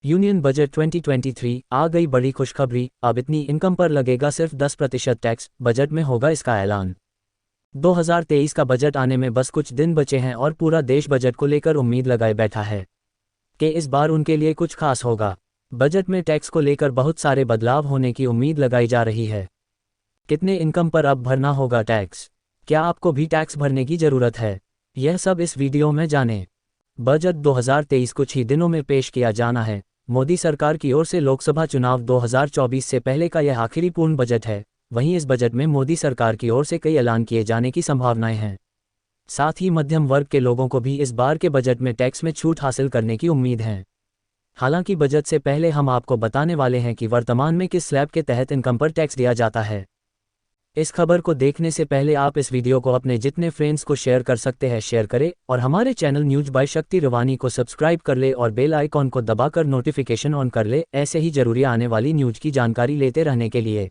Union budget 2023 आ गई बड़ी खुशखबरी। अब इतनी इनकम पर लगेगा सिर्फ 10% टैक्स। बजट में होगा इसका ऐलान। 2023 का बजट आने में बस कुछ दिन बचे हैं और पूरा देश बजट को लेकर उम्मीद लगाए बैठा है कि इस बार उनके लिए कुछ खास होगा। बजट में टैक्स को लेकर बहुत सारे बदलाव होने की उम्मीद लगाई जा रही है। कितने इनकम पर अब भरना होगा टैक्स? क्या आपको भी टैक्स भरने की ज़रूरत है? यह सब इस वीडियो में जानें। बजट 2023 कुछ ही दिनों में पेश किया जाना है। मोदी सरकार की ओर से लोकसभा चुनाव 2024 से पहले का यह आखिरी पूर्ण बजट है। वहीं इस बजट में मोदी सरकार की ओर से कई ऐलान किए जाने की संभावनाएं हैं। साथ ही मध्यम वर्ग के लोगों को भी इस बार के बजट में टैक्स में छूट हासिल करने की उम्मीद है। हालांकि बजट से पहले हम आपको बताने वाले हैं कि वर्तमान में किस स्लैब के तहत इनकम पर टैक्स दिया जाता है। इस खबर को देखने से पहले आप इस वीडियो को अपने जितने फ्रेंड्स को शेयर कर सकते हैं शेयर करें और हमारे चैनल न्यूज बाय शक्ति रवानी को सब्सक्राइब कर ले और बेल आइकॉन को दबाकर नोटिफिकेशन ऑन कर ले, ऐसे ही जरूरी आने वाली न्यूज की जानकारी लेते रहने के लिए।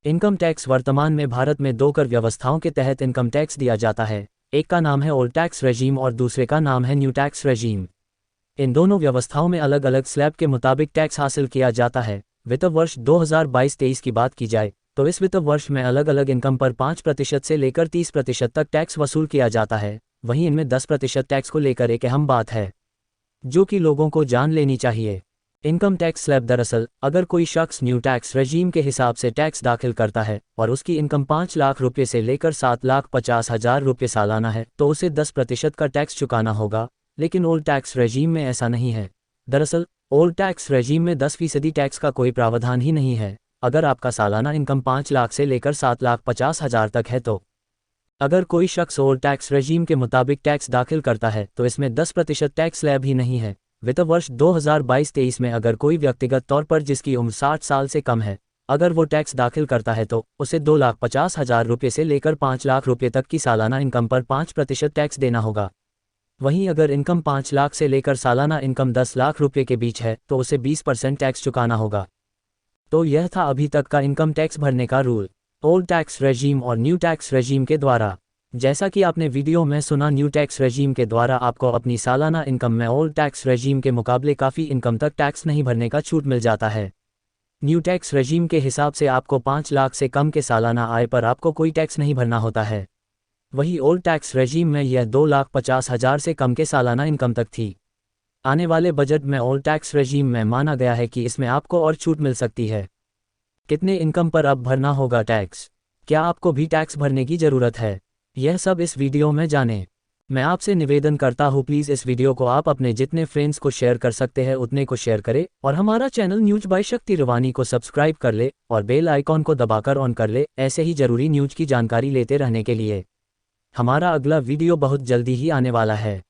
इनकम टैक्स वर्तमान में भारत में दो कर व्यवस्थाओं के तहत इनकम टैक्स दिया जाता है। एक का नाम है ओल्ड टैक्स रेजीम और दूसरे का नाम है न्यू टैक्स रेजीम। इन दोनों व्यवस्थाओं में अलग अलग स्लैब के मुताबिक टैक्स हासिल किया जाता है। वित्त वर्ष 2022-23 की बात की जाए तो इस वित्त वर्ष में अलग अलग इनकम पर 5% से लेकर 30% तक टैक्स वसूल किया जाता है। वहीं इनमें 10% टैक्स को लेकर एक अहम बात है जो कि लोगों को जान लेनी चाहिए। इनकम टैक्स स्लैब दरअसल अगर कोई शख्स न्यू टैक्स रेजीम के हिसाब से टैक्स दाखिल करता है और उसकी इनकम 5 लाख रुपये से लेकर 7,50,000 रुपये सालाना है तो उसे 10% का टैक्स चुकाना होगा। लेकिन ओल्ड टैक्स रेजीम में ऐसा नहीं है। दरअसल ओल्ड टैक्स रेजीम में 10% टैक्स का कोई प्रावधान ही नहीं है। अगर आपका सालाना इनकम 5 लाख से लेकर 7,50,000 तक है तो अगर कोई शख्स ओल्ड टैक्स रेजीम के मुताबिक टैक्स दाखिल करता है तो इसमें 10% टैक्स स्लैब ही नहीं है। वित्त वर्ष 2022-23 में अगर कोई व्यक्तिगत तौर पर जिसकी उम्र 60 साल से कम है अगर वो टैक्स दाखिल करता है तो उसे 2,50,000 रुपये से लेकर 5 लाख रुपये तक की सालाना इनकम पर 5% टैक्स देना होगा। वहीं अगर इनकम 5 लाख से लेकर सालाना इनकम 10 लाख रुपये के बीच है तो उसे 20% टैक्स चुकाना होगा। तो यह था अभी तक का इनकम टैक्स भरने का रूल ओल्ड टैक्स रेजीम और न्यू टैक्स रेजीम के द्वारा। जैसा कि आपने वीडियो में सुना, न्यू टैक्स रेजीम के द्वारा आपको अपनी सालाना इनकम में ओल्ड टैक्स रेजीम के मुकाबले काफ़ी इनकम तक टैक्स नहीं भरने का छूट मिल जाता है। न्यू टैक्स रेजीम के हिसाब से आपको 5 लाख से कम के सालाना आय पर आपको कोई टैक्स नहीं भरना होता है। वही ओल्ड टैक्स रेजीम में यह 2,50,000 से कम के सालाना इनकम तक थी। आने वाले बजट में ओल्ड टैक्स रेजीम में माना गया है कि इसमें आपको और छूट मिल सकती है। कितने इनकम पर अब भरना होगा टैक्स? क्या आपको भी टैक्स भरने की ज़रूरत है? यह सब इस वीडियो में जानें। मैं आपसे निवेदन करता हूँ प्लीज़ इस वीडियो को आप अपने जितने फ्रेंड्स को शेयर कर सकते हैं उतने को शेयर करें और हमारा चैनल न्यूज बाय शक्ति रवानी को सब्सक्राइब कर ले और बेल आइकॉन को दबाकर ऑन कर ले, ऐसे ही ज़रूरी न्यूज की जानकारी लेते रहने के लिए। हमारा अगला वीडियो बहुत जल्दी ही आने वाला है।